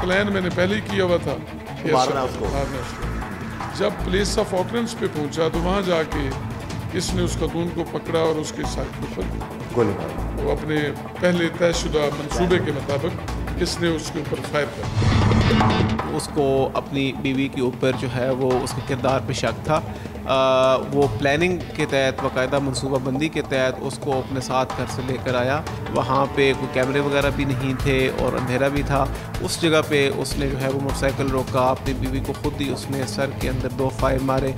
Plan मैंने पहले ही किया हुआ था मारना उसको। जब प्लेस ऑफ ऑकरेंस पे पहुंचा तो वहां जाके इसने उस खतून को पकड़ा और उसके साथ ऊपर गोली मारी। वो अपने पहले तयशुदा मंसूबे के मुताबिक इसने उसके ऊपर फायर कर उसको अपनी बीवी के ऊपर जो है वो उसके किरदार पे शक था। वो प्लानिंग के तहत बाकायदा मनसूबाबंदी के तहत उसको अपने साथ घर से लेकर आया। वहाँ पे कोई कैमरे वगैरह भी नहीं थे और अंधेरा भी था। उस जगह पे उसने जो है वो मोटरसाइकिल रोका, अपनी बीवी को खुद ही उसने सर के अंदर 2 फायर मारे।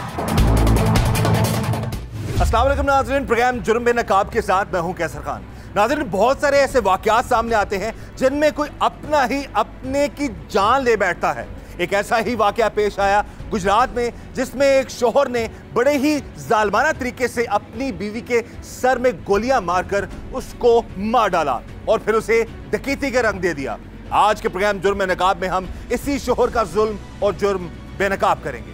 अस्सलाम वालेकुम नाज़रीन, प्रोग्राम जुर्म बेनकाब के साथ मैं हूं कैसर खान। नाज़रीन, बहुत सारे ऐसे वाक़यात सामने आते हैं जिनमें कोई अपना ही अपने की जान ले बैठता है। एक ऐसा ही वाक़या पेश आया गुजरात में, जिसमें एक शोहर ने बड़े ही जालमाना तरीके से अपनी बीवी के सर में गोलियां मारकर उसको मार डाला और फिर उसे डकैती का रंग दे दिया। आज के प्रोग्राम जुर्म बेनकाब में हम इसी शोहर का जुल्म और जुर्म बेनकाब करेंगे।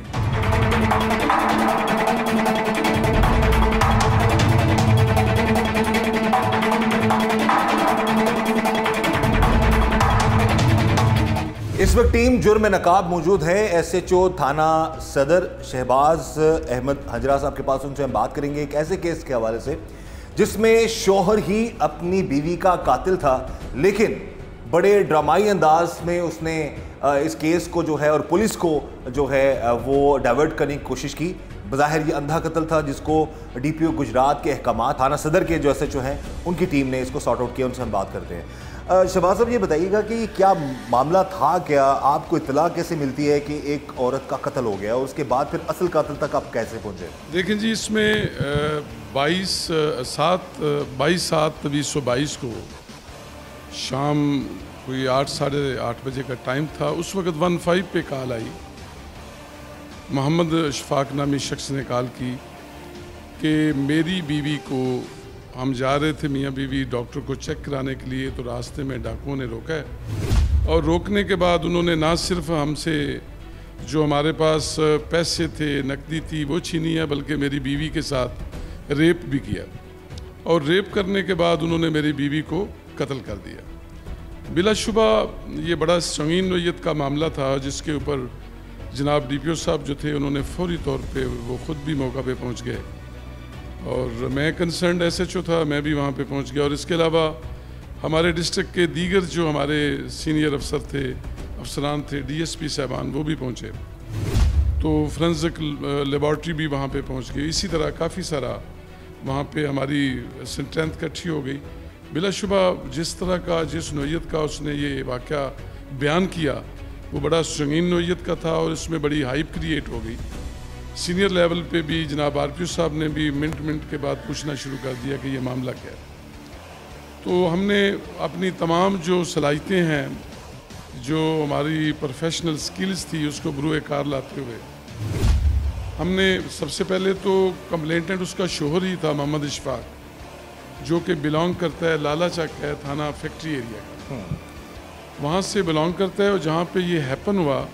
इस वक्त टीम जुर्म नकाब मौजूद है SHO थाना सदर शहबाज अहमद हजरा साहब के पास। उनसे हम बात करेंगे एक ऐसे केस के हवाले से जिसमें शौहर ही अपनी बीवी का कातिल था, लेकिन बड़े ड्रामाई अंदाज में उसने इस केस को जो है और पुलिस को जो है वो डाइवर्ट करने की कोशिश की। बज़ाहिर ये अंधा कत्ल था जिसको DPO गुजरात के अहकामात थाना सदर के जो SHO हैं उनकी टीम ने इसको सॉर्ट आउट किया। उनसे हम बात करते हैं। शहबाज साहब, ये बताइएगा कि क्या मामला था, क्या आपको इत्तला कैसे मिलती है कि एक औरत का कत्ल हो गया और उसके बाद फिर असल कातिल तक आप कैसे पहुंचे? देखिए जी, इसमें 22/7/2022 को शाम कोई 8 साढ़े 8 बजे का टाइम था। उस वक्त 15 पे कॉल आई। मोहम्मद इशफाक नामी शख्स ने कॉल की कि मेरी बीवी को, हम जा रहे थे मियाँ बीवी डॉक्टर को चेक कराने के लिए, तो रास्ते में डाकुओं ने रोका है और रोकने के बाद उन्होंने ना सिर्फ हमसे जो हमारे पास पैसे थे, नकदी थी, वो छीनी है, बल्कि मेरी बीवी के साथ रेप भी किया और रेप करने के बाद उन्होंने मेरी बीवी को कत्ल कर दिया। बिलाशुबा ये बड़ा संगीन नोयत का मामला था जिसके ऊपर जनाब DPO साहब जो थे उन्होंने फौरी तौर पे वो ख़ुद भी मौका पे पहुंच गए और मैं कंसर्न्ड SHO था, मैं भी वहाँ पे पहुँच गया। और इसके अलावा हमारे डिस्ट्रिक्ट के दीगर जो हमारे सीनियर अफसर थे, अफसरान थे, DSP साहबान, वो भी पहुँचे। तो फोरेंसिक लेबॉर्ट्री भी वहाँ पे पहुँच गई। इसी तरह काफ़ी सारा वहाँ पे हमारी स्ट्रेंथ इकट्ठी हो गई। बिलाशुबा जिस तरह का, जिस नोयत का उसने ये वाक़या बयान किया वो बड़ा संगीन नोयत का था और इसमें बड़ी हाइप क्रिएट हो गई। सीनियर लेवल पे भी जनाब RPO साहब ने भी मिनट के बाद पूछना शुरू कर दिया कि ये मामला क्या है। तो हमने अपनी तमाम जो सलाहियतें हैं, जो हमारी प्रोफेशनल स्किल्स थी, उसको बरूए कार लाते हुए हमने सबसे पहले तो कंप्लेंटेंट उसका शोहर ही था मोहम्मद इशफाक, जो कि बिलोंग करता है लाला चक है थाना फैक्ट्री एरिया का, वहाँ से बिलोंग करता है। और जहाँ पे ये हैपन हुआ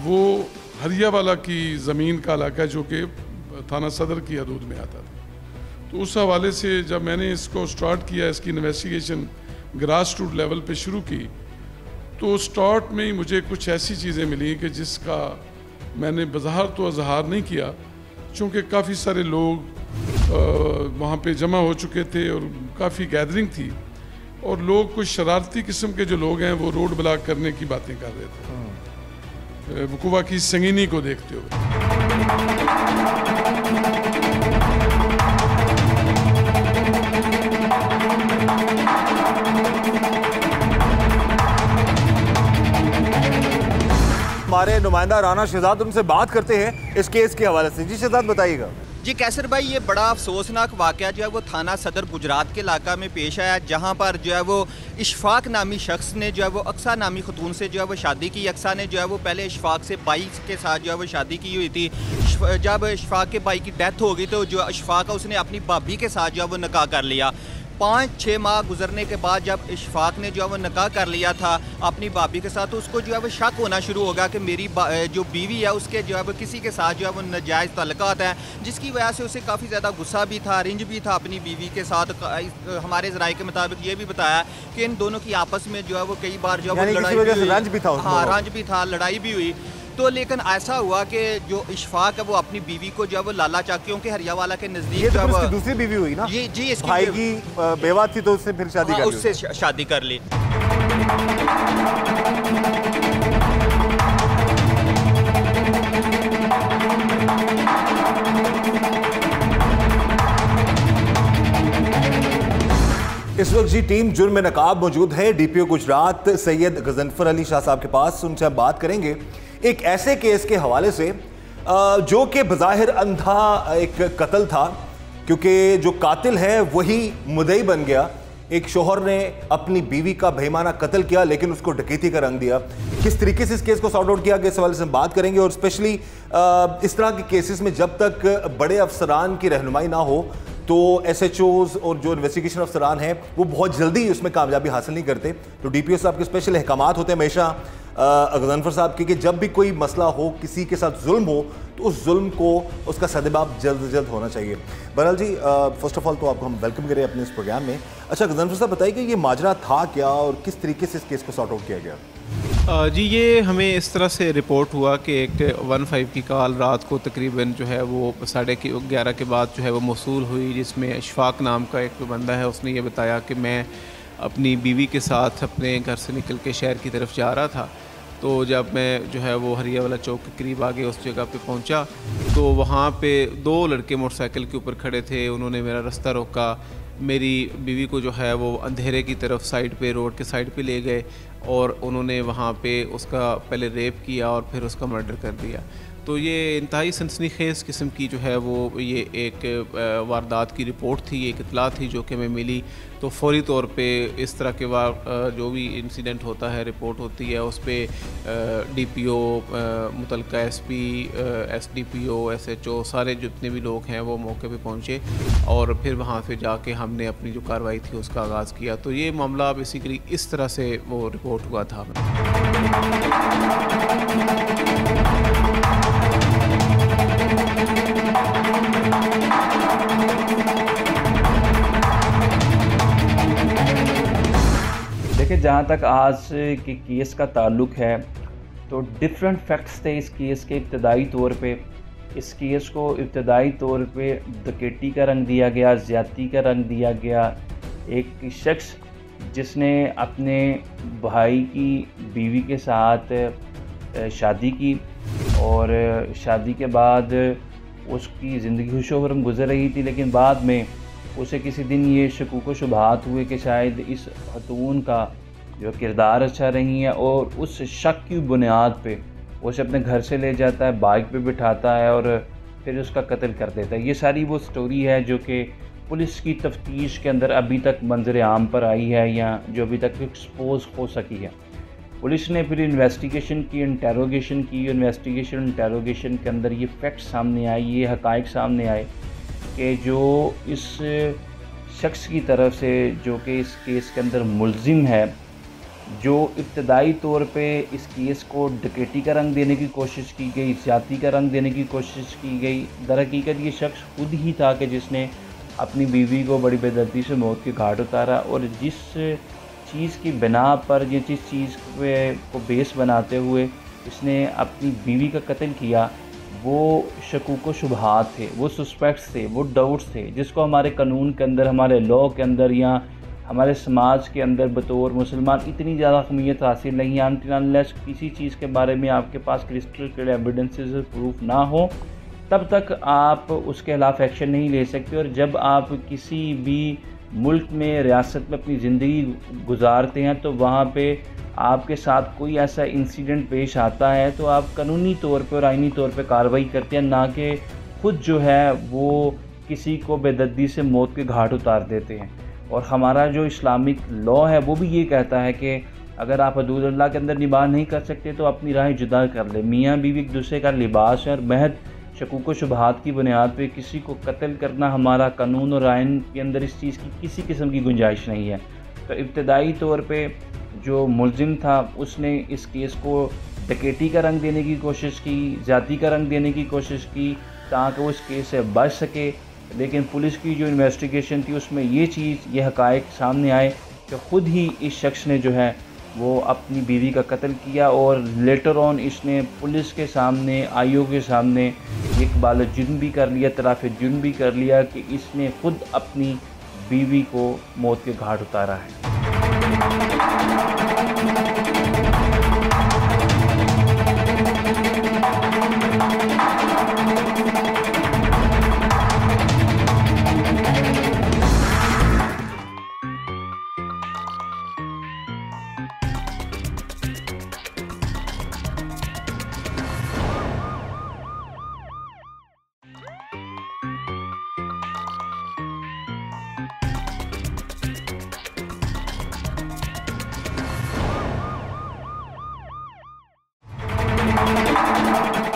वो हरियावाला की ज़मीन का इलाका जो कि थाना सदर की हदूद में आता था। तो उस हवाले से जब मैंने इसको स्टार्ट किया, इसकी इन्वेस्टिगेशन ग्रास रूट लेवल पे शुरू की, तो स्टार्ट में ही मुझे कुछ ऐसी चीज़ें मिली कि जिसका मैंने बज़ाहिर तो इजहार नहीं किया, चूँकि काफ़ी सारे लोग वहाँ पे जमा हो चुके थे और काफ़ी गैदरिंग थी और लोग कुछ शरारती किस्म के जो लोग हैं वो रोड ब्लॉक करने की बातें कर रहे थे वकूआ की संगीनी को देखते हुए। हमारे नुमाइंदा राना शहजाद उनसे बात करते हैं इस केस के हवाले से। जी शहजाद, बताइएगा। जी कैसर भाई, ये बड़ा अफसोसनाक वाक़या जो है वो थाना सदर गुजरात के इलाका में पेश आया, जहाँ पर जो है वो इशफाक नामी शख्स ने जो है वो अक्सा नामी खतून से जो है वो शादी की। अक्सा ने जो है वो पहले इशफाक से भाई के साथ जो है वो शादी की हुई थी। जब इशफाक के भाई की डेथ हो गई तो जो इशफाक है उसने अपनी भाभी के साथ जो है वो निकाह कर लिया। 5-6 माह गुजरने के बाद जब इशफाक ने जो है वो निकाह कर लिया था अपनी भाभी के साथ, तो उसको जो है वो शक होना शुरू होगा कि मेरी जो बीवी है उसके जो है वो किसी के साथ जो है वो नाजायज़ ताल्लुकात हैं, जिसकी वजह से उसे काफ़ी ज़्यादा गुस्सा भी था, रिंज भी था अपनी बीवी के साथ। हमारे ज़राए के मुताबिक ये भी बताया कि इन दोनों की आपस में जो है वो कई बार जो है वो लड़ाई भी हुई। रंज भी था, लड़ाई भी हुई। तो लेकिन ऐसा हुआ कि जो इशफाक है वो अपनी बीवी को जो है वो लाला चाकियों के हरियावाला के नज़दीक जो है वो दूसरी बीवी हुई ना, जी इसकी भाई की बेवा थी तो उससे फिर शादी कर ली, उससे शादी कर ली। इस वक्त जी टीम जुर्म में नकाब मौजूद है डीपीओ गुजरात सैयद गजनफर अली शाह साहब के पास। उनसे हम बात करेंगे एक ऐसे केस के हवाले से जो कि बज़ाहिर अंधा एक कत्ल था, क्योंकि जो कातिल है वही मुद्दई बन गया। एक शोहर ने अपनी बीवी का बेईमाना कत्ल किया लेकिन उसको डकैती का रंग दिया। किस तरीके से इस केस को सॉर्ट आउट किया गया, इस हवाले से हम बात करेंगे। और स्पेशली इस तरह के केसेस में जब तक बड़े अफसरान की रहनुमाई ना हो तो SHOs और जो इन्वेस्टिगेशन अफसरान हैं वो बहुत जल्दी उसमें कामयाबी हासिल नहीं करते। तो DPO साहब के स्पेशल अहकामात होते हैं हमेशा गजनफर साहब के कि जब भी कोई मसला हो, किसी के साथ जुल्म हो, तो उस जुल्म को उसका सद्देबाब जल्द से जल्द होना चाहिए। बहरहाल जी, फर्स्ट ऑफ ऑल तो आपको हम वेलकम करें अपने इस प्रोग्राम में। अच्छा गजनफर साहब, बताइए कि ये माजरा था क्या और किस तरीके से इस केस को सॉर्ट आउट किया गया? जी, ये हमें इस तरह से रिपोर्ट हुआ कि एक 15 की कॉल रात को तकरीबन जो है वो 11:30 के बाद जो है वो मौसूल हुई, जिसमें इशफाक नाम का एक बंदा है। उसने ये बताया कि मैं अपनी बीवी के साथ अपने घर से निकल के शहर की तरफ जा रहा था। तो जब मैं जो है वो हरियावाला चौक के करीब आगे उस जगह पे पहुंचा तो वहाँ पे 2 लड़के मोटरसाइकिल के ऊपर खड़े थे। उन्होंने मेरा रास्ता रोका, मेरी बीवी को जो है वो अंधेरे की तरफ साइड पे, रोड के साइड पे ले गए और उन्होंने वहाँ पे उसका पहले रेप किया और फिर उसका मर्डर कर दिया। तो ये इंतहाई सनसनीखेज़ किस्म की जो है वो ये एक वारदात की रिपोर्ट थी, एक इतला थी जो कि हमें मिली। तो फौरी तौर पे इस तरह के जो भी इंसिडेंट होता है, रिपोर्ट होती है, उस पर DPO, मुतलका SP, SDPO, SHO, सारे जितने भी लोग हैं वो मौके पे पहुँचे और फिर वहाँ से जाके हमने अपनी जो कार्रवाई थी उसका आगाज़ किया। तो ये मामला बेसिकली इस तरह से वो रिपोर्ट हुआ था। देखिए, जहाँ तक आज के केस का ताल्लुक़ है तो डिफरेंट फैक्ट्स थे इस केस के। इब्तदाई तौर पे इस केस को इब्तदाई तौर पे डकैती का रंग दिया गया, ज़्यादती का रंग दिया गया। एक शख्स जिसने अपने भाई की बीवी के साथ शादी की और शादी के बाद उसकी ज़िंदगी खुशोहरम गुजर रही थी, लेकिन बाद में उसे किसी दिन ये शकूक व शुबहात हुए कि शायद इस खतून का जो किरदार अच्छा नहीं है, और उस शक की बुनियाद पे उसे अपने घर से ले जाता है, बाइक पे बिठाता है और फिर उसका कत्ल कर देता है। ये सारी वो स्टोरी है जो कि पुलिस की तफ्तीश के अंदर अभी तक मंजर आम पर आई है या जो अभी तक एक्सपोज हो सकी है। पुलिस ने फिर इन्वेस्टिगेशन की, इंटेरोगेशन की। इंटेरोगेशन के अंदर ये फैक्ट्स सामने आए, ये हक़ाइक़ सामने आए कि जो इस शख्स की तरफ से जो कि इस केस के अंदर मुलजिम है, जो इब्तदाई तौर पे इस केस को डकैती का रंग देने की कोशिश की गई, ज़्यादती का रंग देने की कोशिश की गई, दरहकीकत ये शख्स खुद ही था कि जिसने अपनी बीवी को बड़ी बेदर्दी से मौत के घाट उतारा। और जिस चीज़ की बिना पर, जिस चीज़ को बेस बनाते हुए इसने अपनी बीवी का कत्ल किया, वो शकूक व शुबहात थे, वो सस्पेक्ट्स थे, वो डाउट्स थे, जिसको हमारे कानून के अंदर, हमारे लॉ के अंदर या हमारे समाज के अंदर बतौर मुसलमान इतनी ज़्यादा अहमियत हासिल नहीं है। अनलेस किसी चीज़ के बारे में आपके पास क्रिस्टल क्लियर एविडेंसेस प्रूफ ना हो, तब तक आप उसके खिलाफ एक्शन नहीं ले सकते। और जब आप किसी भी मुल्क में, रियासत में अपनी ज़िंदगी गुजारते हैं तो वहाँ पे आपके साथ कोई ऐसा इंसिडेंट पेश आता है तो आप कानूनी तौर पे और आइनी तौर पे कार्रवाई करते हैं, ना कि खुद जो है वो किसी को बेदर्दी से मौत के घाट उतार देते हैं। और हमारा जो इस्लामिक लॉ है वो भी ये कहता है कि अगर आप हदूद अल्लाह के अंदर निभा नहीं कर सकते तो अपनी राह जुदा कर ले। मियाँ बीवी एक दूसरे का लिबास है और महज शकूक व शुबहात की बुनियाद पे किसी को कत्ल करना हमारा कानून और आइन के अंदर इस चीज़ की किसी किस्म की गुंजाइश नहीं है। तो इब्तदाई तौर पे जो मुलजिम था उसने इस केस को डकैती का रंग देने की कोशिश की, ज़्यादती का रंग देने की कोशिश की ताकि वो इस केस से बच सके। लेकिन पुलिस की जो इन्वेस्टिगेशन थी उसमें ये हक़ाइक़ सामने आए कि ख़ुद ही इस शख्स ने जो है वो अपनी बीवी का कत्ल किया और लेटर ऑन इसने पुलिस के सामने, आईओ के सामने इकबाल जुर्म भी कर लिया, तराफ़ जुर्म भी कर लिया कि इसने ख़ुद अपनी बीवी को मौत के घाट उतारा है।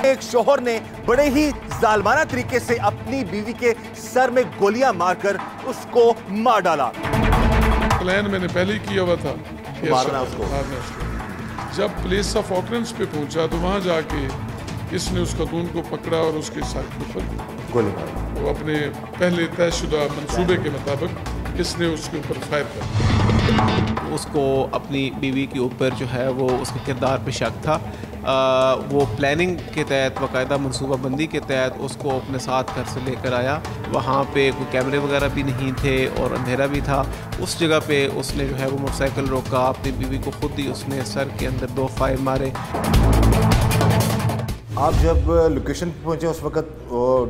एक शोहर ने बड़े ही जालमाना तरीके से अपनी बीवी के सर में गोलियां मारकर उसको मार डाला। प्लान मैंने पहले ही किया हुआ था मारना उसको। जब प्लेस ऑफ ऑकरेंस पे पहुंचा तो वहां जाके इसने उस खतून को पकड़ा और उसके सर के ऊपर गोली मारी। वो अपने पहले तयशुदा मंसूबे के मुताबिक इसने उसके ऊपर फायर कर उसको अपनी बीवी के ऊपर जो है वो उसके किरदार पे शक था। वो प्लानिंग के तहत, बाकायदा मनसूबाबंदी के तहत उसको अपने साथ घर से लेकर आया। वहाँ पे कोई कैमरे वगैरह भी नहीं थे और अंधेरा भी था। उस जगह पे उसने जो है वो मोटरसाइकिल रोका, अपनी बीवी को खुद ही उसने सर के अंदर 2 फायर मारे। आप जब लोकेशन पे पहुंचे उस वक्त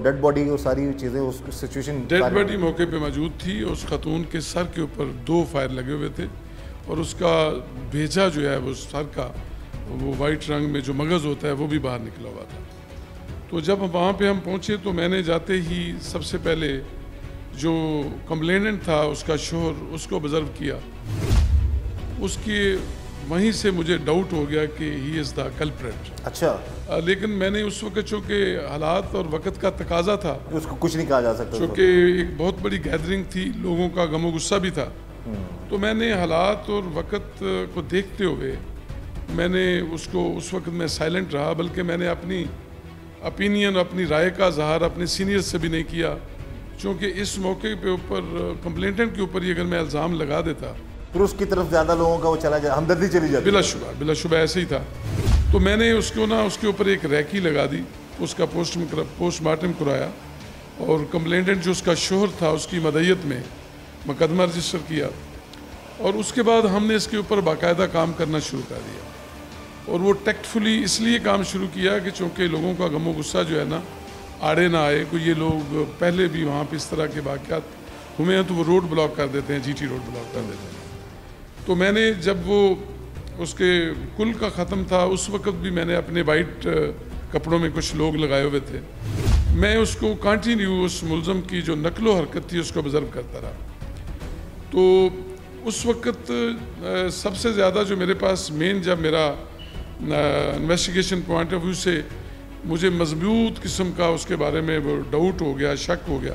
डेड बॉडी, वो सारी चीज़ें, उस सिचुएशन, डेड बॉडी मौके पे मौजूद थी। उस खतून के सर के ऊपर 2 फायर लगे हुए थे और उसका भेजा जो है वो सर का वो वाइट रंग में जो मगज़ होता है वो भी बाहर निकला हुआ था। तो जब वहाँ पे हम पहुँचे तो मैंने जाते ही सबसे पहले जो कंप्लेनेंट था उसका शोहर, उसको ऑब्जर्व किया। उसकी वहीं से मुझे डाउट हो गया कि ही इज़ द कल्प्रेट। अच्छा। लेकिन मैंने उस वक्त चूँकि हालात और वक़्त का तकाजा था, उसको कुछ नहीं कहा जा सकता, चूँकि एक बहुत बड़ी गैदरिंग थी, लोगों का गमो गुस्सा भी था, तो मैंने हालात और वक़्त को देखते हुए मैंने उसको, उस वक्त मैं साइलेंट रहा, बल्कि मैंने अपनी ओपिनियन, अपनी राय का इज़हार अपने सीनियर से भी नहीं किया, क्योंकि इस मौके पे ऊपर कंप्लेंटेंट के ऊपर ही अगर मैं इल्ज़ाम लगा देता फिर उसकी तरफ ज़्यादा लोगों का वो चला जाए, हमदर्दी चली जाती। बिलाशुबा ऐसे ही था। तो मैंने उसको ना उसके ऊपर एक रैकी लगा दी, उसका पोस्टमार्टम कराया और कंप्लेंटेंट जो उसका शोहर था उसकी मदयत में मुकदमा रजिस्टर किया और उसके बाद हमने इसके ऊपर बाकायदा काम करना शुरू कर दिया। और वो टेक्टफुली इसलिए काम शुरू किया कि चूँकि लोगों का गमो गुस्सा जो है ना आड़े ना आए। कोई ये लोग पहले भी वहाँ पे इस तरह के वाक़यात हुए हैं तो वो रोड ब्लॉक कर देते हैं, जीटी रोड ब्लॉक कर देते हैं। तो मैंने जब वो उसके कुल का ख़त्म था उस वक्त भी मैंने अपने वाइट कपड़ों में कुछ लोग लगाए हुए थे। मैं उसको कंटिन्यू उस मुलज़म की जो नकलो हरकत थी उसको ऑब्ज़र्व करता रहा। तो उस वक्त सबसे ज़्यादा जो मेरे पास मेन, जब मेरा इन्वेस्टिगेशन पॉइंट ऑफ व्यू से मुझे मजबूत किस्म का उसके बारे में वो डाउट हो गया, शक हो गया,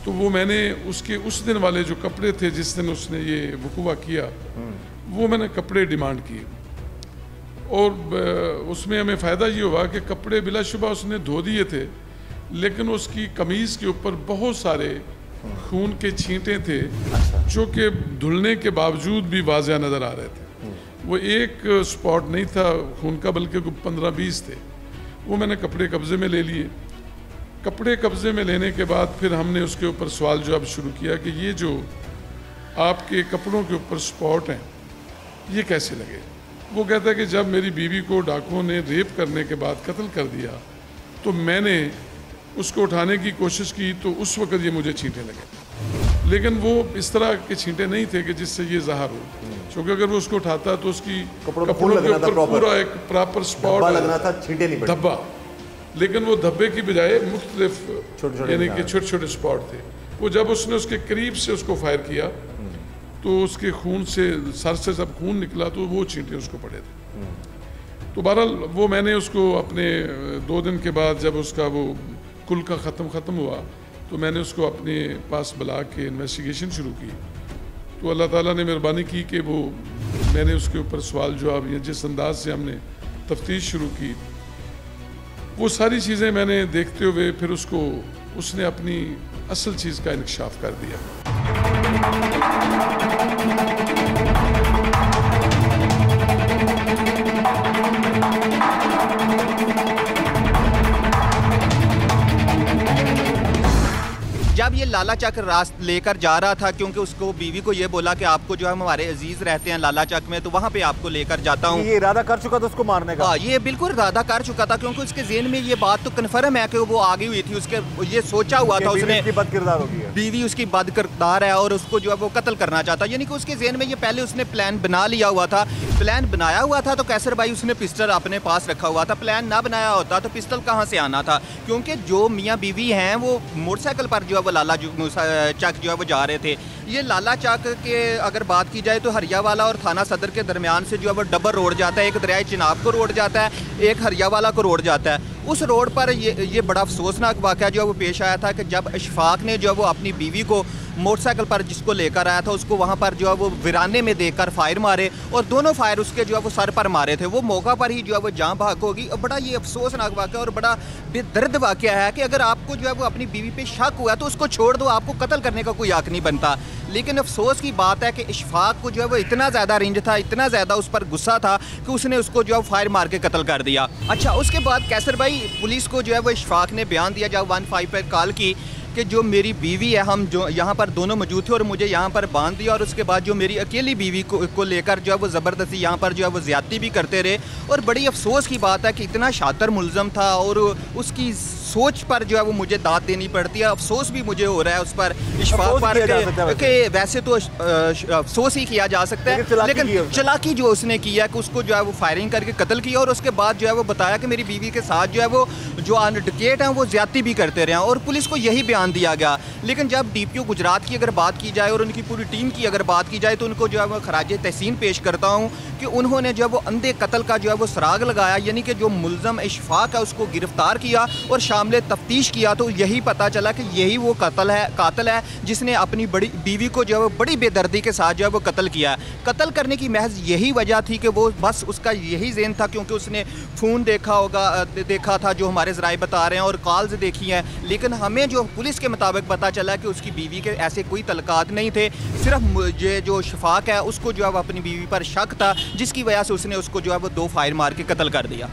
तो वो मैंने उसके उस दिन वाले जो कपड़े थे जिस दिन उसने ये वकूआ किया, वो मैंने कपड़े डिमांड किए और उसमें हमें फ़ायदा ये हुआ कि कपड़े बिलाशुबा उसने धो दिए थे, लेकिन उसकी कमीज़ के ऊपर बहुत सारे खून के छींटे थे जो कि धुलने के बावजूद भी वाज़िया नज़र आ रहे थे। वो एक स्पॉट नहीं था खून का, बल्कि 15-20 थे। वो मैंने कपड़े कब्ज़े में ले लिए। कपड़े कब्ज़े में लेने के बाद फिर हमने उसके ऊपर सवाल जवाब शुरू किया कि ये जो आपके कपड़ों के ऊपर स्पॉट हैं ये कैसे लगे। वो कहता है कि जब मेरी बीवी को डाकुओं ने रेप करने के बाद कत्ल कर दिया तो मैंने उसको उठाने की कोशिश की तो उस वक्त ये मुझे छींटे लगे, लेकिन वो इस तरह के छींटे नहीं थे कि जिससे ये ज़ाहिर हो, क्योंकि अगर वो उसको उठाता तो उसकी कपड़ों के ऊपर पूरा एक प्रॉपर स्पॉट लगना था, छींटे नहीं पड़े, धब्बा। लेकिन वो धब्बे की बजाय मुख्तलिफ यानी कि छोटे छोटे स्पॉट थे। वो जब उसने उसके करीब से उसको फायर किया तो उसके खून से, सर से जब खून निकला तो वो छींटे उसको पड़े थे। तो बहरहाल वो मैंने उसको अपने 2 दिन के बाद जब उसका वो कुल का ख़त्म हुआ तो मैंने उसको अपने पास बुला के इन्वेस्टिगेशन शुरू की। तो अल्लाह ताला ने मेहरबानी की कि वो मैंने उसके ऊपर सवाल जवाब या जिस अंदाज से हमने तफ्तीश शुरू की वो सारी चीज़ें मैंने देखते हुए फिर उसने अपनी असल चीज़ का इंकशाफ कर दिया। जब ये लाला चक रास्त लेकर जा रहा था, क्योंकि उसको बीवी को ये बोला कि आपको जो है हमारे अजीज रहते हैं लाला चक में, तो वहाँ पे आपको लेकर जाता हूँ। ये इरादा कर चुका था उसको मारने का? हाँ, ये बिल्कुल इरादा कर चुका था, क्योंकि उसके ज़हन में ये बात तो कन्फर्म है कि वो आगी हुई थी। उसके ये सोचा हुआ था उसने बदकिरदार होगी, बीवी उसकी बदकिरदार है और उसको जो है वो कत्ल करना चाहता। यानी कि उसके ज़हन में ये पहले उसने प्लान बना लिया हुआ था। प्लान बनाया हुआ था तो कैसर भाई उसने पिस्टल अपने पास रखा हुआ था। प्लान ना बनाया होता तो पिस्टल कहाँ से आना था, क्योंकि जो मियाँ बीवी हैं वो मोटरसाइकिल पर जो है वो लाला चक जो है वो जा रहे थे। ये लाला चक के अगर बात की जाए तो हरियावाला और थाना सदर के दरमियान से जो है वो डबल रोड जाता है। एक दरियाए चिनाब को रोड जाता है, एक हरियावाला को रोड जाता है। उस रोड पर ये बड़ा अफसोसनाक वाक़या जो है वो पेश आया था कि जब इशफाक ने जो है वो अपनी बीवी को मोटरसाइकिल पर जिसको लेकर आया था उसको वहाँ पर जो है वो वीराने में देखकर फायर मारे और दोनों फायर उसके जो है वो सर पर मारे थे। वो मौका पर ही जो है वो जान भाग होगी। और बड़ा ये अफसोसनाक वाक़या और बड़ा बेदर्द वाक़या है कि अगर आपको जो है वो अपनी बीवी पे शक हुआ तो उसको छोड़ दो, आपको कत्ल करने का कोई हक नहीं बनता। लेकिन अफसोस की बात है कि इशफाक को जो है वो इतना ज़्यादा रेंज था, इतना ज़्यादा उस पर गुस्सा था कि उसने उसको जो है फायर मार के कत्ल कर दिया। अच्छा, उसके बाद कैसर भाई पुलिस को जो है वो इशफाक ने बयान दिया जब 15 पर कॉल की कि जो मेरी बीवी है, हम जो यहाँ पर दोनों मौजूद थे और मुझे यहाँ पर बांध दिया और उसके बाद जो मेरी अकेली बीवी को लेकर जो है वो ज़बरदस्ती यहाँ पर जो है वो ज़्यादती भी करते रहे। और बड़ी अफसोस की बात है कि इतना शातिर मुलज़म था और उसकी सोच पर जो है वो मुझे दाद देनी पड़ती है। अफसोस भी मुझे हो रहा है उस पर, इशफाक पर, कि वैसे तो अफसोस ही किया जा सकता है, लेकिन चलाकी जो उसने किया कि उसको जो है वो फायरिंग करके कत्ल किया और उसके बाद जो है वो बताया कि मेरी बीवी के साथ जो है वो जो अनएडुकेट हैं वो ज़्यादती भी करते रहे और पुलिस को यही बयान दिया गया। लेकिन जब DPO गुजरात की अगर बात की जाए और उनकी पूरी टीम की अगर बात की जाए तो उनको जो है वो खराजे तहसीन पेश करता हूँ कि उन्होंने जो है वो अंधे कत्ल का जो है वो सराग लगाया, यानी कि जो मुलज़म इशफाक है उसको गिरफ्तार किया और शामिल तफ्तीश किया तो यही पता चला कि यही वो कातिल है जिसने अपनी बड़ी बीवी को जो है वो बड़ी बेदर्दी के साथ जो है वो कत्ल किया। कत्ल करने की महज यही वजह थी कि वो बस उसका यही ज़हन था, क्योंकि उसने फ़ोन देखा था जो हमारे ज़राए बता रहे हैं और कॉल्स देखी हैं। लेकिन हमें जो पुलिस के मुताबिक पता चला कि उसकी बीवी के ऐसे कोई तलकात नहीं थे, सिर्फ ये जो इशफाक है उसको जो है वो अपनी बीवी पर शक था, जिसकी वजह से उसने उसको जो है वो 2 फायर मार के कत्ल कर दिया।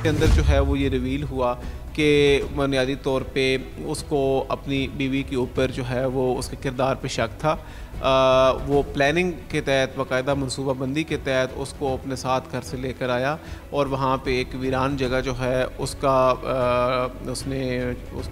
के अंदर जो है वो ये रिवील हुआ कि बुनियादी तौर पे उसको अपनी बीवी के ऊपर जो है वो उसके किरदार पे शक था। वो प्लानिंग के तहत, बाकायदा मनसूबाबंदी के तहत उसको अपने साथ घर से लेकर आया और वहाँ पे एक वीरान जगह जो है उसका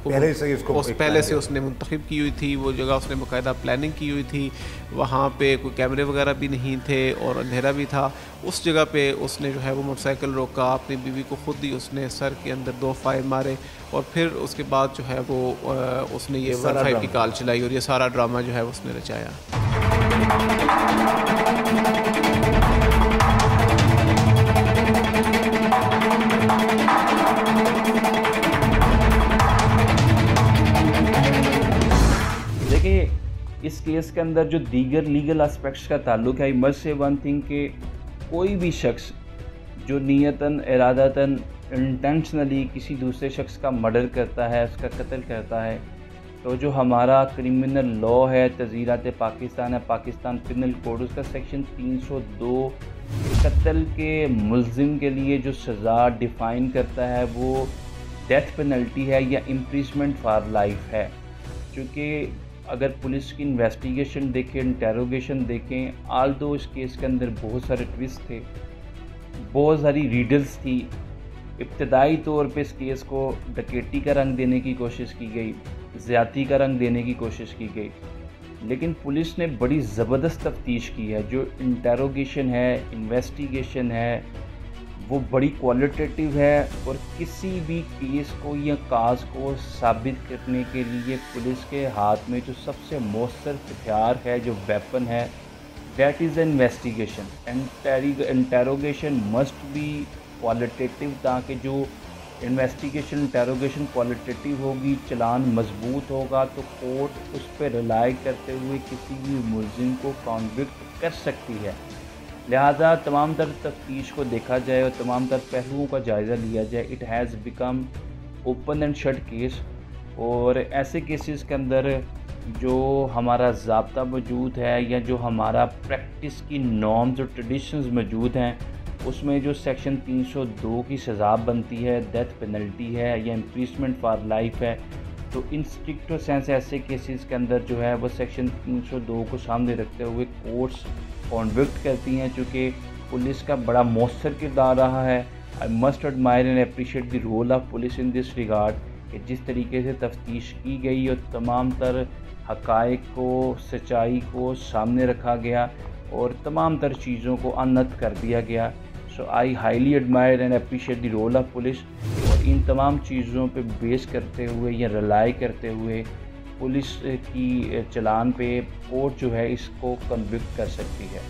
पहले से उसने मुंतखब की हुई थी। वो जगह उसने बाकायदा प्लानिंग की हुई थी। वहाँ पे कोई कैमरे वगैरह भी नहीं थे और अंधेरा भी था। उस जगह पे उसने जो है वो मोटरसाइकिल रोका, अपनी बीवी को खुद ही उसने सर के अंदर 2 फायर मारे और फिर उसके बाद जो है वो उसने ये 15 की कॉल चलाई और ये सारा ड्रामा जो है उसने रचाया। देखिए, इस केस के अंदर जो दीगर लीगल एस्पेक्ट्स का ताल्लुक है, मस्ट से वन थिंग कि कोई भी शख्स जो नियतन, इरादतन, इंटेंशनली किसी दूसरे शख्स का मर्डर करता है, उसका कत्ल करता है, तो जो हमारा क्रिमिनल लॉ है, तज़ीरात पाकिस्तान है, पाकिस्तान पिनल कोड, उसका सेक्शन 302 कत्ल के मुल्ज़िम के लिए जो सज़ा डिफ़ाइन करता है वो डेथ पेनल्टी है या इम्प्रिजमेंट फॉर लाइफ है। क्योंकि अगर पुलिस की इन्वेस्टिगेशन देखें, इंटेरोगेशन देखें, आल दो इस केस के अंदर बहुत सारे ट्विस्ट थे, बहुत सारी रीडल्स थी। इब्तदाई तौर पे इस केस को डकैती का रंग देने की कोशिश की गई, ज़्यादती का रंग देने की कोशिश की गई, लेकिन पुलिस ने बड़ी ज़बरदस्त तफ्तीश की है। जो इंटेरोगेशन है, इन्वेस्टिगेशन है, वो बड़ी क्वालिटेटिव है और किसी भी केस को या काज को साबित करने के लिए पुलिस के हाथ में जो सबसे मौसर हथियार है, जो वेपन है, that is investigation. Interrogation must be qualitative, ताकि जो इन्वेस्टिगेशन इंटेरोगेशन क्वालिटेटिव होगी, चलान मजबूत होगा, तो कोर्ट उस पर रिलाई करते हुए किसी भी मुलजिम को कॉन्विक्ट कर सकती है। लिहाजा तमाम तर तफ्तीश को देखा जाए और तमाम तर पहलुओं का जायज़ा लिया जाए। It has become open and shut case, और ऐसे केसेस के अंदर जो हमारा ज़ाब्ता मौजूद है या जो हमारा प्रैक्टिस की नॉर्म्स और ट्रेडिशंस मौजूद हैं, उसमें जो सेक्शन 302 की सज़ा बनती है, डेथ पेनल्टी है या इम्प्रिजमेंट फॉर लाइफ है, तो इन स्ट्रिक्ट सेंस ऐसे केसेस के अंदर जो है वो सेक्शन 302 को सामने रखते हुए कोर्ट्स कॉन्विक्ट करती हैं। चूँकि पुलिस का बड़ा मौसर किरदार रहा है, I must admire and appreciate the role of police in this regard, कि जिस तरीके से तफ्तीश की गई और तमाम तर हक़ाइक़ को, सच्चाई को सामने रखा गया और तमाम तर चीज़ों को अनत कर दिया गया। So I highly admire and appreciate the role of police. और इन तमाम चीज़ों पे बेस करते हुए या रिलाई करते हुए पुलिस की चलान पे कोर्ट जो है इसको कन्विक्ट कर सकती है।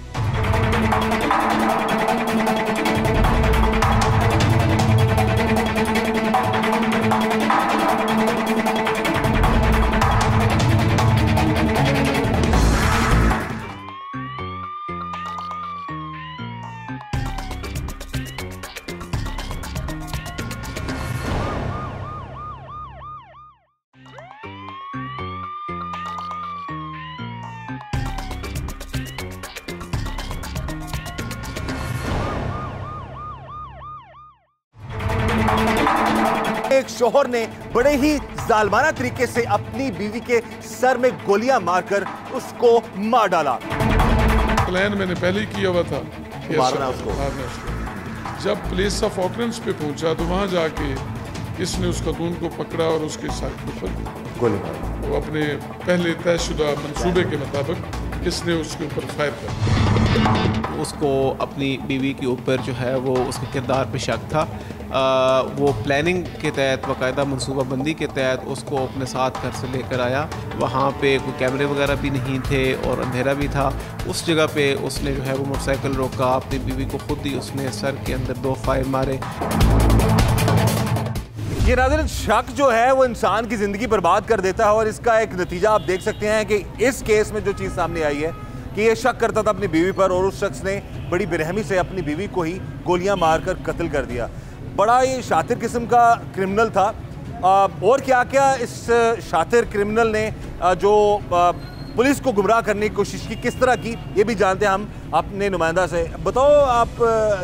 एक शोहर ने बड़े ही जालमाना तरीके से अपनी बीवी के सर में गोलियां मारकर उसको मार डाला। प्लान मैंने पहले ही किया हुआ था, मारना उसको। जब प्लेस ऑफ ऑकरेंस पे पहुंचा तो वहां जाके इसने उस खतून को पकड़ा और उसके सर के ऊपर गोली मारी। वो अपने पहले तयशुदा मंसूबे के मुताबिक इसने उसके ऊपर फायर कर। उसको अपनी बीवी के ऊपर जो है वो उसके किरदार पे शक था। वो प्लानिंग के तहत, बाकायदा मनसूबाबंदी के तहत उसको अपने साथ घर से लेकर आया। वहाँ पे कोई कैमरे वगैरह भी नहीं थे और अंधेरा भी था। उस जगह पे उसने जो है वो मोटरसाइकिल रोका, अपनी बीवी को खुद ही उसने सर के अंदर 2 फायर मारे। ये नाज़रीन, शक जो है वो इंसान की ज़िंदगी बर्बाद कर देता है और इसका एक नतीजा आप देख सकते हैं कि इस केस में जो चीज़ सामने आई है कि ये शक करता था अपनी बीवी पर और उस शख्स ने बड़ी बेरहमी से अपनी बीवी को ही गोलियां मारकर कत्ल कर दिया। बड़ा ये शातिर किस्म का क्रिमिनल था। और क्या क्या इस शातिर क्रिमिनल ने जो पुलिस को गुमराह करने की कोशिश की, किस तरह की, ये भी जानते हैं हम अपने नुमाइंदा से। बताओ आप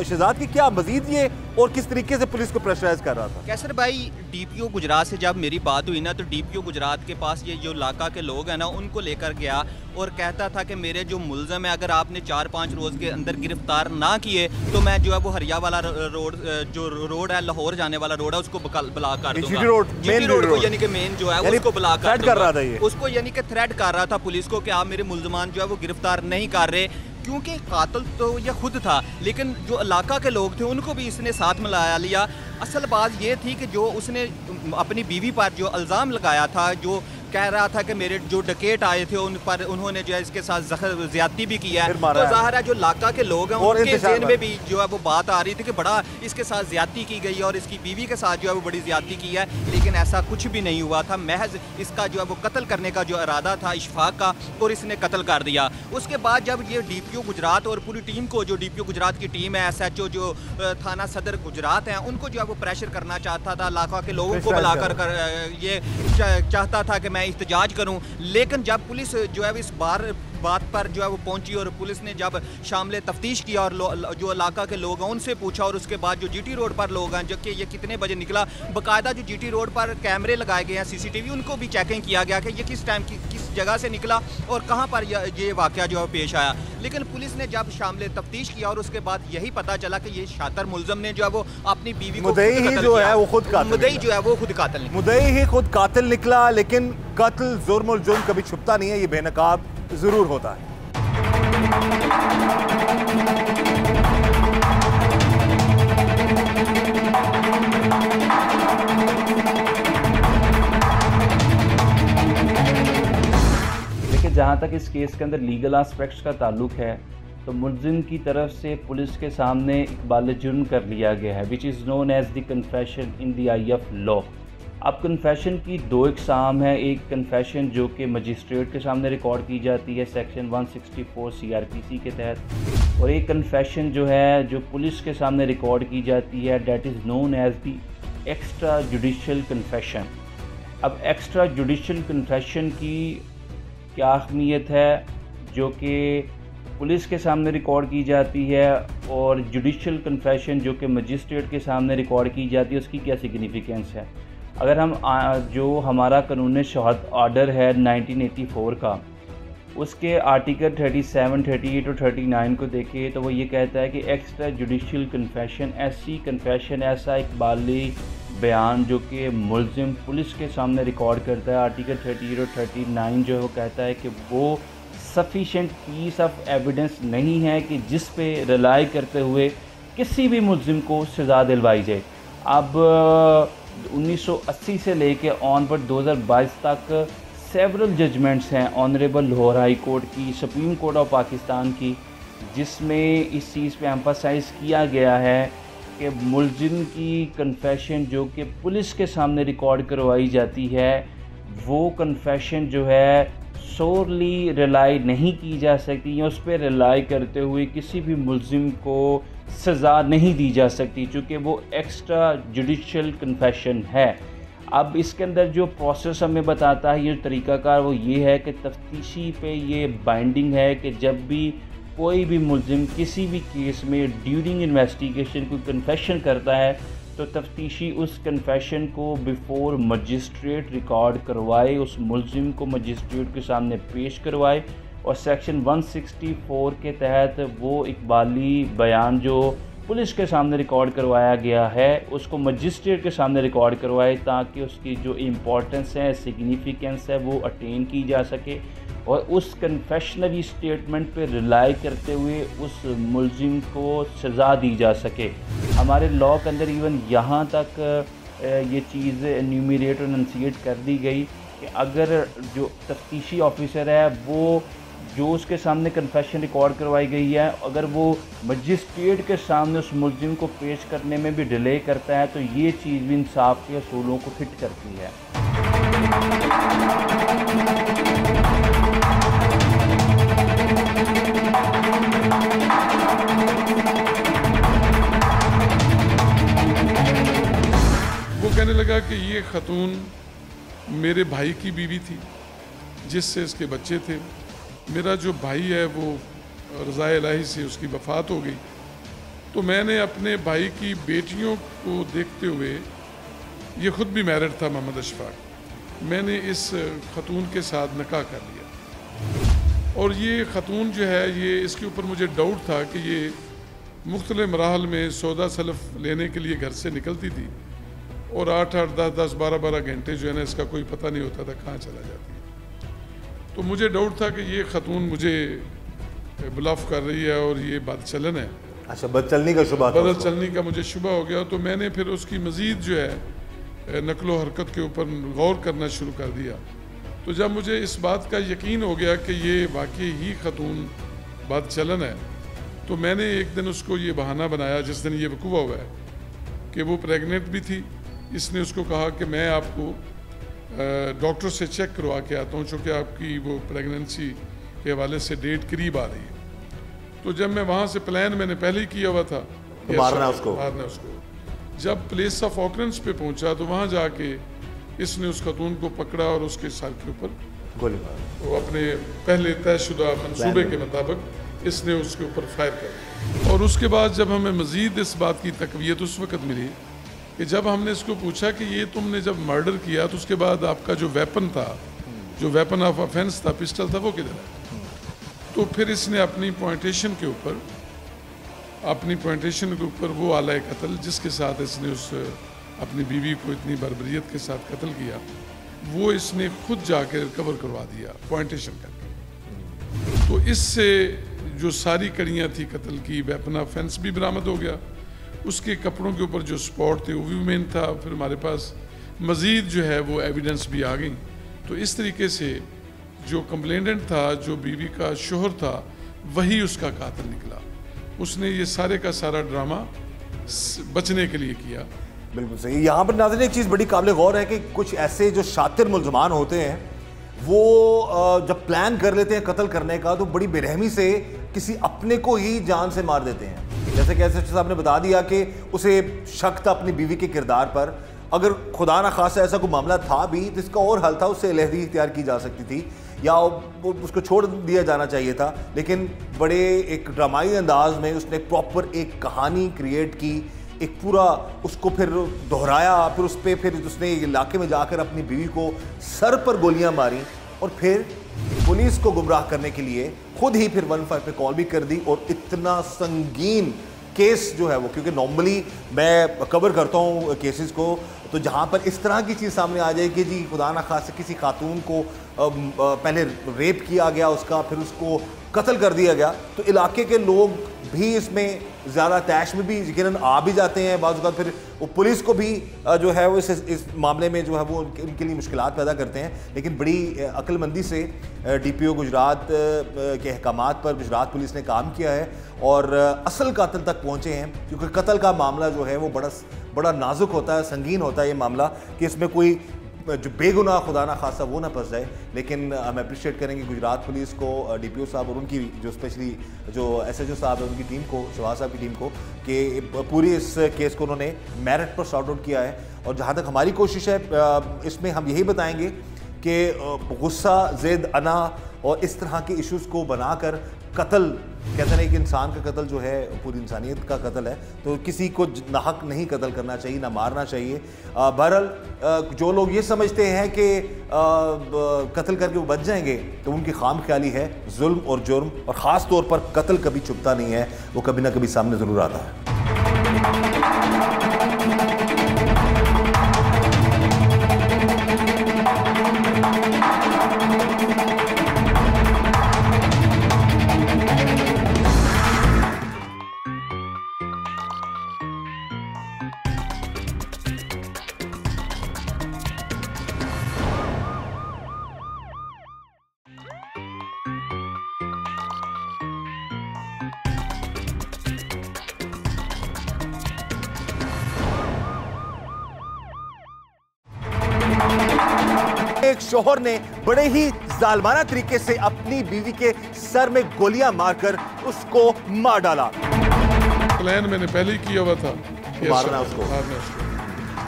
शहजाद की क्या मजीद ये और किस तरीके से पुलिस को प्रेशराइज कर रहा था? कैसर भाई, डीपीओ गुजरात से जब मेरी बात हुई ना, तो डीपीओ गुजरात के पास ये जो इलाका के लोग हैं ना, उनको लेकर गया और कहता था कि मेरे जो मुलजम है, अगर आपने 4-5 रोज़ के अंदर गिरफ्तार ना किए तो मैं जो है वो हरिया वाला रोड, जो रोड है लाहौर जाने वाला रोड है, उसको ब्लॉक कर दूंगा। जीटी रोड को, यानी कि मेन जो है उसको ब्लॉक कर रहा था ये। उसको यानी कि थ्रेट कर रहा था पुलिस को कि आप मेरे मुलजमान जो है वो गिरफ्तार नहीं कर रहे, क्योंकि कातिल तो ये खुद था, लेकिन जो इलाका के लोग थे उनको भी इसने साथ मिला लिया। असल बात ये थी कि जो उसने अपनी बीवी पर जो इल्ज़ाम लगाया था, जो कह रहा था कि मेरे जो डकैत आए थे उन पर उन्होंने जो है इसके साथ ज़्यादती भी किया है, तो ज़ाहिर है जो इलाका के लोग हैं उनके ज़हन में भी जो है वो बात आ रही थी कि बड़ा इसके साथ ज़्यादती की गई और इसकी बीवी के साथ जो है वो बड़ी ज़्यादती की है। लेकिन ऐसा कुछ भी नहीं हुआ था, महज इसका जो है वो कत्ल करने का जो इरादा था इशफाक का, और इसने कत्ल कर दिया। उसके बाद जब ये डीपीओ गुजरात और पूरी टीम को, जो डीपीओ गुजरात की टीम है, SHO जो थाना सदर गुजरात हैं, उनको जो है वो प्रेशर करना चाहता था, इलाका के लोगों को बुलाकर ये चाहता था कि मैं इhtजाज करूं। लेकिन जब पुलिस जो है इस बात पर जो है वो पहुंची और पुलिस ने जब शामिल तफ्तीश किया और जो इलाका के लोग हैं उनसे पूछा, और उसके बाद जो जीटी रोड पर लोग हैं, जो कि ये कितने बजे निकला, बाकायदा जो जीटी रोड पर कैमरे लगाए गए हैं, CCTV, उनको भी चेकिंग किया गया कि ये किस टाइम किस जगह से निकला और कहाँ पर ये वाकया जो है पेश आया। लेकिन पुलिस ने जब शामिल तफ्तीश किया और उसके बाद यही पता चला कि ये शातिर मुलजम ने जो है वो अपनी बीवी को मुद्दई जो है वो खुद कातिल निकला। लेकिन कत्ल, जुर्म और जुर्म कभी छुपता नहीं है, ये बेनकाब जरूर होता है। जहाँ तक इस केस के अंदर लीगल एस्पेक्ट्स का ताल्लुक है तो मुलजिम की तरफ से पुलिस के सामने इकबाल जुर्म कर लिया गया है, which is known as the confession in the eye of law. अब कन्फेशन की दो इकसाम है, एक कन्फेशन जो कि मजिस्ट्रेट के सामने रिकॉर्ड की जाती है सेक्शन 164 CRPC के तहत, और एक कन्फेशन जो है जो पुलिस के सामने रिकॉर्ड की जाती है, that is known as the extra judicial confession. अब एक्स्ट्रा जुडिशल कन्फेशन की क्या अहमियत है, जो कि पुलिस के सामने रिकॉर्ड की जाती है, और जुडिशल कन्फेशन जो कि मजिस्ट्रेट के सामने रिकॉर्ड की जाती है, उसकी क्या सिग्निफिकेंस है। अगर हम जो हमारा कानून शहादत ऑर्डर है 1984 का, उसके आर्टिकल 37, 38 और 39 को देखें तो वो ये कहता है कि एक्स्ट्रा जुडिशल कन्फेशन ऐसी कन्फेशन, ऐसा इकबाली बयान जो कि मुलजिम पुलिस के सामने रिकॉर्ड करता है, आर्टिकल 38 और 39 जो है वो कहता है कि वो सफिशेंट पीस ऑफ एविडेंस नहीं है कि जिस पे रिलाई करते हुए किसी भी मुलजिम को सज़ा दिलवाई जाए। अब 1980 से लेके ऑन पर 2022 तक सेवरल जजमेंट्स हैं ऑनरेबल लाहौर हाई कोर्ट की, सुप्रीम कोर्ट ऑफ पाकिस्तान की, जिसमें इस चीज़ पे एम्फसाइज़ किया गया है कि मुलजिम की कन्फेशन जो कि पुलिस के सामने रिकॉर्ड करवाई जाती है, वो कन्फेशन जो है सोरली रिलाई नहीं की जा सकती, या उस पर रिलाई करते हुए किसी भी मुलजिम को सज़ा नहीं दी जा सकती, चूँकि वो एक्स्ट्रा जुडिशल कन्फेशन है। अब इसके अंदर जो प्रोसेस हमें बताता है, ये तरीक़ाकार वो ये है कि तफ्तीशी पे ये बाइंडिंग है कि जब भी कोई भी मुलजिम किसी भी केस में ड्यूरिंग इन्वेस्टिगेशन कोई कन्फेशन करता है तो तफ्तीशी उस कन्फेशन को बिफोर मजिस्ट्रेट रिकॉर्ड करवाए, उस मुलजिम को मजिस्ट्रेट के सामने पेश करवाए, और सेक्शन 164 के तहत वो इकबाली बयान जो पुलिस के सामने रिकॉर्ड करवाया गया है उसको मजिस्ट्रेट के सामने रिकॉर्ड करवाए, ताकि उसकी जो इम्पोर्टेंस है, सिग्निफिकेंस है, वो अटेन की जा सके, और उस कन्फेशनरी स्टेटमेंट पे रिलाई करते हुए उस मुलजिम को सज़ा दी जा सके। हमारे लॉ के अंदर इवन यहाँ तक ये चीज़ एन्यूमरेट और एनंसिएट कर दी गई कि अगर जो तफ्तीशी ऑफिसर है वो जो उसके सामने कन्फेशन रिकॉर्ड करवाई गई है, अगर वो मजिस्ट्रेट के सामने उस मुलजिम को पेश करने में भी डिले करता है तो ये चीज़ भी इंसाफ के असूलों को फिट करती है। वो कहने लगा कि ये खतून मेरे भाई की बीवी थी जिससे इसके बच्चे थे। मेरा जो भाई है वो रज़ाए इलाही से उसकी वफ़ात हो गई, तो मैंने अपने भाई की बेटियों को देखते हुए, ये ख़ुद भी मैरिड था मोहम्मद अशफाक, मैंने इस खतून के साथ निकाह कर लिया। और ये खतून जो है ये इसके ऊपर मुझे डाउट था कि ये मुख्तलिफ मराहल में सौदा सलफ़ लेने के लिए घर से निकलती थी और 8-8, 10-10, 12-12 घंटे जो है ना इसका कोई पता नहीं होता था कहाँ चला जाती है। तो मुझे डाउट था कि ये खतून मुझे ब्लफ कर रही है और ये बदचलन है। अच्छा, बदचलनी का शुबा था, बदचलनी का मुझे शुबा हो गया। तो मैंने फिर उसकी मज़ीद जो है नकलो हरकत के ऊपर गौर करना शुरू कर दिया। तो जब मुझे इस बात का यकीन हो गया कि ये वाकई ही खतून बदचलन है, तो मैंने एक दिन उसको ये बहाना बनाया, जिस दिन ये वकूआ हुआ है, कि वो प्रेगनेंट भी थी। इसने उसको कहा कि मैं आपको डॉक्टर से चेक करवा के आता हूँ, चूँकि आपकी वो प्रेगनेंसी के हवाले से डेट करीब आ रही है। तो जब मैं वहाँ से प्लान मैंने पहले ही किया हुआ था तो मारना उसको। जब प्लेस ऑफ ऑकरेंस पे पहुँचा तो वहाँ जाके इसने उस खतून को पकड़ा और उसके सर के ऊपर गोली मार, वो अपने पहले तयशुदा मंसूबे के मुताबिक इसने उसके ऊपर फायर कर। और उसके बाद जब हमें मज़ीद इस बात की तकवीत उस वक़्त मिली कि जब हमने इसको पूछा कि ये तुमने जब मर्डर किया तो उसके बाद आपका जो वेपन था, जो वेपन ऑफ ऑफेंस था, पिस्टल था, वो किधर है? तो फिर इसने अपनी पॉइंटेशन के ऊपर वो आला कत्ल जिसके साथ इसने उस अपनी बीवी को इतनी बर्बरियत के साथ कत्ल किया, वो इसने खुद जाकर रिकवर करवा दिया पॉइंटेशन करके। तो इससे जो सारी कड़ियाँ थी कत्ल की, वेपन ऑफेंस भी बरामद हो गया, उसके कपड़ों के ऊपर जो स्पॉट थे वो भी मेन था, फिर हमारे पास मज़ीद जो है वो एविडेंस भी आ गई। तो इस तरीके से जो कंप्लेनेंट था, जो बीवी का शोहर था, वही उसका कातिल निकला। उसने ये सारे का सारा ड्रामा बचने के लिए किया। बिल्कुल सही। यहाँ पर नाज़रीन एक चीज़ बड़ी काबिल गौर है कि कुछ ऐसे जो शातिर मुल्ज़मान होते हैं वो जब प्लान कर लेते हैं कत्ल करने का तो बड़ी बेरहमी से किसी अपने को ही जान से मार देते हैं। जैसे कि एसएचओ साहब ने बता दिया कि उसे शक था अपनी बीवी के किरदार पर। अगर खुदा ना खासा ऐसा कोई मामला था भी तो इसका और हल था, उससे अलहदी इख्तियार की जा सकती थी या उसको छोड़ दिया जाना चाहिए था। लेकिन बड़े एक ड्रामाई अंदाज में उसने प्रॉपर एक कहानी क्रिएट की, एक पूरा उसको फिर दोहराया, फिर उस पर फिर उसने इलाके में जाकर अपनी बीवी को सर पर गोलियां मारी और फिर पुलिस को गुमराह करने के लिए खुद ही फिर 15 पे कॉल भी कर दी। और इतना संगीन केस जो है वो, क्योंकि नॉर्मली मैं कवर करता हूँ केसेस को, तो जहाँ पर इस तरह की चीज़ सामने आ जाए कि जी खुदा ना खास किसी खातून को पहले रेप किया गया उसका, फिर उसको कत्ल कर दिया गया, तो इलाके के लोग भी इसमें ज़्यादा तैश में भी यकीनन आ भी जाते हैं। बाज़ औक़ात फिर वो पुलिस को भी जो है वो इस मामले में जो है वो उनके लिए मुश्किलात पैदा करते हैं। लेकिन बड़ी अक्लमंदी से DPO गुजरात के अहकामात पर गुजरात पुलिस ने काम किया है और असल कातिल तक पहुँचे हैं, क्योंकि कत्ल का मामला जो है वो बड़ा नाजुक होता है, संगीन होता है ये मामला, कि इसमें कोई जो बेगुनाह खुदा ना खासा वो ना फंस जाए। लेकिन हम अप्रिशिएट करेंगे गुजरात पुलिस को, DPO साहब और उनकी जो स्पेशली जो SHO साहब है उनकी टीम को, शहबाज साहब की टीम को, कि पूरी इस केस को उन्होंने मेरिट पर सॉर्ट आउट किया है। और जहाँ तक हमारी कोशिश है इसमें हम यही बताएंगे कि गुस्सा, ज़िद, अना और इस तरह के इश्यूज़ को बनाकर कत्ल, कहते हैं कि इंसान का कत्ल जो है पूरी इंसानियत का कत्ल है, तो किसी को नाहक नहीं कत्ल करना चाहिए, ना मारना चाहिए। बहरहाल जो लोग ये समझते हैं कि कत्ल करके वो बच जाएंगे तो उनकी खाम ख्याली है। जुल्म और जुर्म और ख़ास तौर पर कत्ल कभी छुपता नहीं है, वो कभी ना कभी सामने ज़रूर आता है। एक शोहर ने बड़े ही जालमाना तरीके से अपनी बीवी के सर में गोलियां मारकर उसको मार डाला। प्लान मैंने पहले ही किया हुआ था मारना उसको।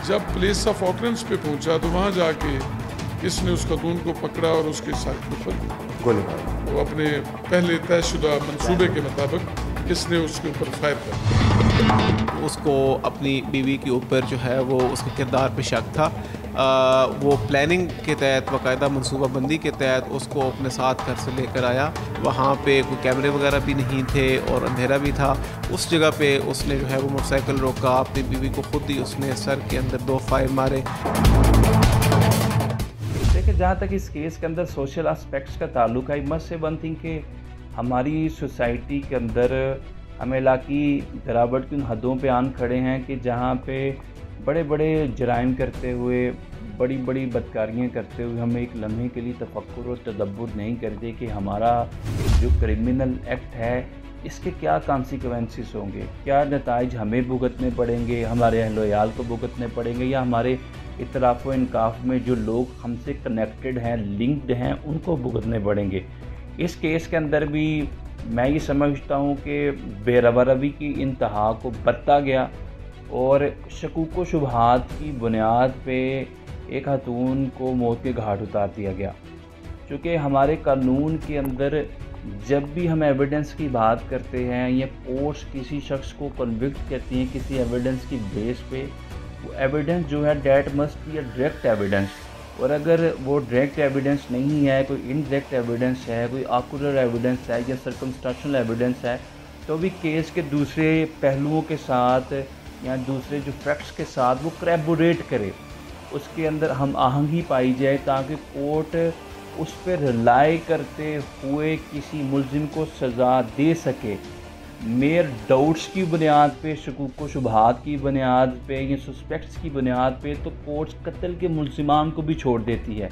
जब प्लेस ऑफ ऑकरेंस पे पहुंचा तो वहां जाके इसने उस खातून को पकड़ा और उसके सर के ऊपर गोली मारी। वो अपने पहले तयशुदा मंसूबे के मुताबिक इसने उसके ऊपर फायर कर, उसको अपनी बीवी के ऊपर जो है वो उसके किरदार पे शक था। वो प्लानिंग के तहत, बाकायदा मनसूबाबंदी के तहत उसको अपने साथ घर से लेकर आया। वहाँ पे कोई कैमरे वगैरह भी नहीं थे और अंधेरा भी था। उस जगह पे उसने जो है वो मोटरसाइकिल रोका, अपनी बीवी को खुद ही उसने सर के अंदर 2 फायर मारे। देखिए, जहाँ तक इस केस के अंदर सोशल एस्पेक्ट्स का ताल्लुक है, मस्ट से वन थिंग कि हमारी सोसाइटी के अंदर हम इलाकी गिरावट की उन हदों पे आन खड़े हैं कि जहाँ पे बड़े बड़े जराइम करते हुए, बड़ी बड़ी बदकारियाँ करते हुए हम एक लम्हे के लिए तफक्कुर और तदब्बुर नहीं करते कि हमारा जो क्रिमिनल एक्ट है इसके क्या कॉन्सिक्वेंसेस होंगे, क्या नताइज हमें भुगतने पड़ेंगे, हमारे अहल-ओ-याल को भुगतने पड़ेंगे, या हमारे इतराफ़ व इनकाफ में जो लोग हमसे कनेक्टेड हैं, लिंक्ड हैं, उनको भुगतने पड़ेंगे। इस केस के अंदर भी मैं ये समझता हूँ कि बेरवरवी की इंतहा को बरता गया और शकूक व शुबहात की बुनियाद पे एक खातून को मौत के घाट उतार दिया गया। चूँकि हमारे कानून के अंदर जब भी हम एविडेंस की बात करते हैं या कोर्ट्स किसी शख्स को कन्विक्ट करती हैं किसी एविडेंस की बेस पे, वो एविडेंस जो है that must be a direct evidence. और अगर वो डायरेक्ट एविडेंस नहीं है, कोई इनडायरेक्ट एविडेंस है, कोई ऑक्यूलर एविडेंस है या सर्कमस्टेंशियल एविडेंस है, तो भी केस के दूसरे पहलुओं के साथ या दूसरे जो फैक्ट्स के साथ वो करैबोरेट करे, उसके अंदर हम आहंगी पाई जाए ताकि कोर्ट उस पर रिलाई करते हुए किसी मुल्ज़िम को सज़ा दे सके। मेयर डाउट्स की बुनियाद पे, शकूक व शुबहात की बुनियाद पे या सस्पेक्ट्स की बुनियाद पे तो कोर्ट्स कत्ल के मुल्ज़िमान को भी छोड़ देती है।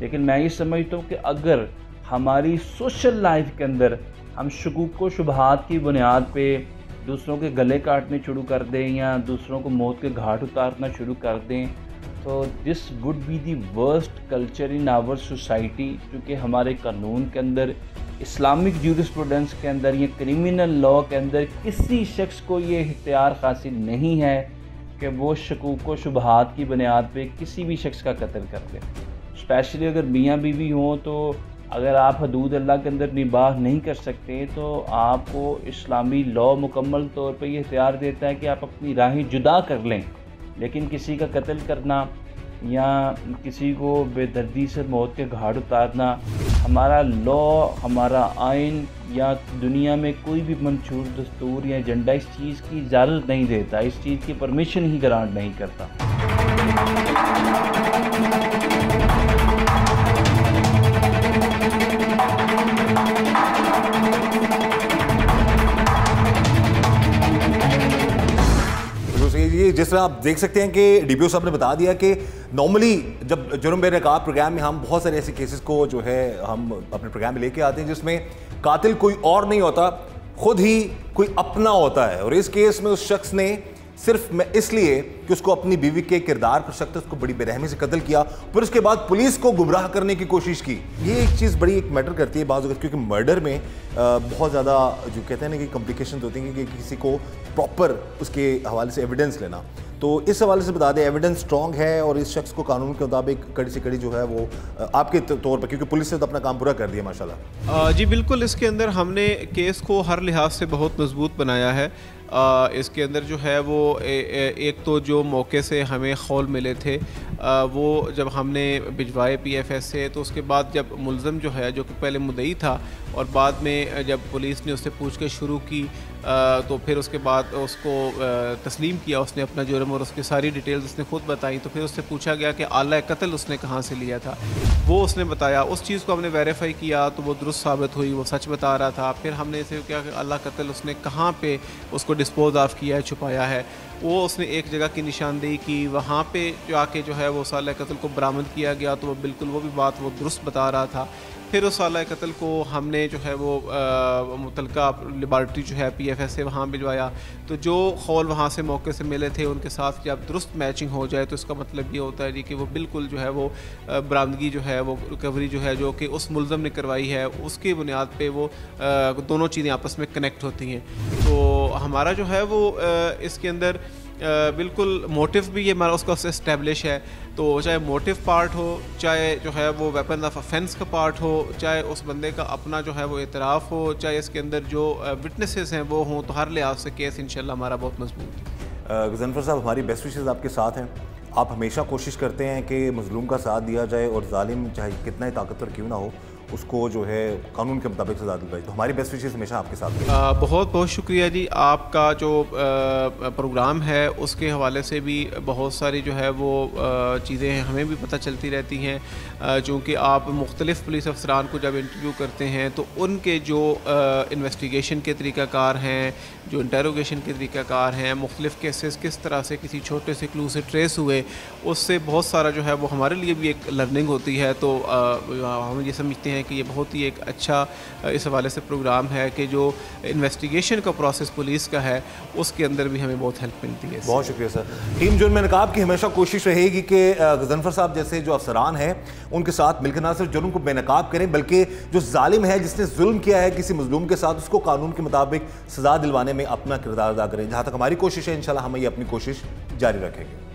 लेकिन मैं ये समझता हूँ कि अगर हमारी सोशल लाइफ के अंदर हम शकूक व शुबहात की बुनियाद पे दूसरों के गले काटने शुरू कर दें या दूसरों को मौत के घाट उतारना शुरू कर दें, तो this would be the worst culture in our society. क्योंकि हमारे कानून के अंदर, इस्लामिक जूरिस्प्रूडेंस के अंदर, ये क्रिमिनल लॉ के अंदर किसी शख्स को ये इख्तियार हासिल नहीं है कि वो शकूक व शुबहात की बुनियाद पे किसी भी शख्स का कत्ल कर दे। स्पेशली अगर मियाँ बीवी हों, तो अगर आप हदूद अल्लाह के अंदर निबाह नहीं कर सकते तो आपको इस्लामी लॉ मुकम्मल तौर पे ये इख्तियार देता है कि आप अपनी राहें जुदा कर लें। लेकिन किसी का कत्ल करना या किसी को बेदर्दी से मौत के घाट उतारना, हमारा लॉ, हमारा आइन या दुनिया में कोई भी मंशूर दस्तूर या एजेंडा इस चीज़ की इजाज़त नहीं देता, इस चीज़ की परमिशन ही ग्रांट नहीं करता। ये जिस तरह आप देख सकते हैं कि डीपीओ साहब ने बता दिया कि नॉर्मली जब जुर्म बे नकाब प्रोग्राम में हम बहुत सारे ऐसे केसेस को जो है हम अपने प्रोग्राम में लेके आते हैं जिसमें कातिल कोई और नहीं होता, खुद ही कोई अपना होता है। और इस केस में उस शख्स ने सिर्फ इसलिए कि उसको अपनी बीवी के किरदार पर शक था, उसको बड़ी बेरहमी से कत्ल किया, फिर उसके बाद पुलिस को गुमराह करने की कोशिश की। ये एक चीज़ बड़ी एक मैटर करती है बाज़ वक़्त, क्योंकि मर्डर में बहुत ज़्यादा जो कहते हैं ना कि कॉम्प्लिकेशन होती हैं कि किसी को प्रॉपर उसके हवाले से एविडेंस लेना। तो इस हवाले से बता दें, एविडेंस स्ट्रॉन्ग है और इस शख्स को कानून के मुताबिक कड़ी से कड़ी जो है वो आपके तौर पर, क्योंकि पुलिस ने तो अपना काम पूरा कर दिया माशाल्लाह। जी बिल्कुल, इसके अंदर हमने केस को हर लिहाज से बहुत मजबूत बनाया है। इसके अंदर जो है वो एक तो जो मौके से हमें खौल मिले थे वो जब हमने भिजवाए PFS से, तो उसके बाद जब मुलज़म जो है, जो कि पहले मुद्दई था और बाद में जब पुलिस ने उससे पूछताछ शुरू की तो फिर उसके बाद उसको तस्लीम किया उसने अपना जुर्म और उसकी सारी डिटेल्स उसने खुद बताई। तो फिर उससे पूछा गया कि आला कत्ल उसने कहाँ से लिया था, वो उसने बताया। उस चीज़ को हमने वेरीफाई किया तो वो दुरुस्त साबित हुई, वो सच बता रहा था। फिर हमने इसे क्या कि आला कत्ल उसने कहाँ पे उसको डिस्पोज ऑफ किया है, छुपाया है, वो उसने एक जगह की निशानदेही की, वहाँ पे जाके जो है वो साला कत्ल को बरामद किया गया। तो वो बिल्कुल वो भी बात वो दुरुस्त बता रहा था। फिर उस साला कत्ल को हमने जो है वो मुतलका लेबॉरेटरी जो है PFS से वहाँ भिजवाया। तो जो खौल वहाँ से मौके से मिले थे उनके साथ जब दुरुस्त मैचिंग हो जाए तो इसका मतलब ये होता है जी कि वो बिल्कुल जो है वो बरामदगी जो है वो रिकवरी जो है जो कि उस मुलज़म ने करवाई है उसकी बुनियाद पे वो दोनों चीज़ें आपस में कनेक्ट होती हैं। तो हमारा जो है वो इसके अंदर बिल्कुल मोटिव भी ये हमारा उसका इस्टेब्लिश है। तो चाहे मोटिव पार्ट हो, चाहे जो है वो वेपन ऑफ ऑफेंस का पार्ट हो, चाहे उस बंदे का अपना जो है वो इतराफ़ हो, चाहे इसके अंदर जो विटनेसेस हैं वो हों, तो हर लिहाज से केस इंशाल्लाह हमारा बहुत मजबूत है। गज़नफ़र साहब, हमारी बेस्ट विशेज़ आपके साथ हैं। आप हमेशा कोशिश करते हैं कि मज़लूम का साथ दिया जाए और ज़ालिम चाहे कितना ही ताकतवर क्यों ना हो उसको जो है कानून के मुताबिक सजा दिलवाई। तो हमारी बेस्ट विशेज़ हमेशा आपके साथ हैं। बहुत बहुत शुक्रिया जी। आपका जो प्रोग्राम है उसके हवाले से भी बहुत सारी जो है वो चीज़ें हमें भी पता चलती रहती हैं, चूँकि आप मुख्तलिफ़ पुलिस अफसरान को जब इंटरव्यू करते हैं तो उनके जो इन्वेस्टिगेशन के तरीक़ाकार हैं, जो इंटेरोगेशन के तरीक़ाकार हैं, मुख्तलिफ़ केसेस किस तरह से किसी छोटे से क्लू से ट्रेस हुए, उससे बहुत सारा जो है वो हमारे लिए भी एक लर्निंग होती है। तो हम ये समझते हैं कि ये बहुत ही एक अच्छा इस हवाले से प्रोग्राम है कि जो इन्वेस्टिगेशन का प्रोसेस पुलिस का है उसके अंदर भी हमें बहुत हेल्प मिलती है। बहुत शुक्रिया सर। टीम जुर्म नकाब की हमेशा कोशिश रहेगी कि गज़नफ़र साहब जैसे जो अफसरान हैं उनके साथ मिलकर ना सिर्फ जुर्म को बेनकाब करें बल्कि जो जालिम है जिसने जुल्म किया है किसी मजलूम के साथ उसको कानून के मुताबिक सज़ा दिलवाने में अपना किरदार अदा करें। जहाँ तक हमारी कोशिश है इंशाल्लाह हम ये अपनी कोशिश जारी रखेंगे।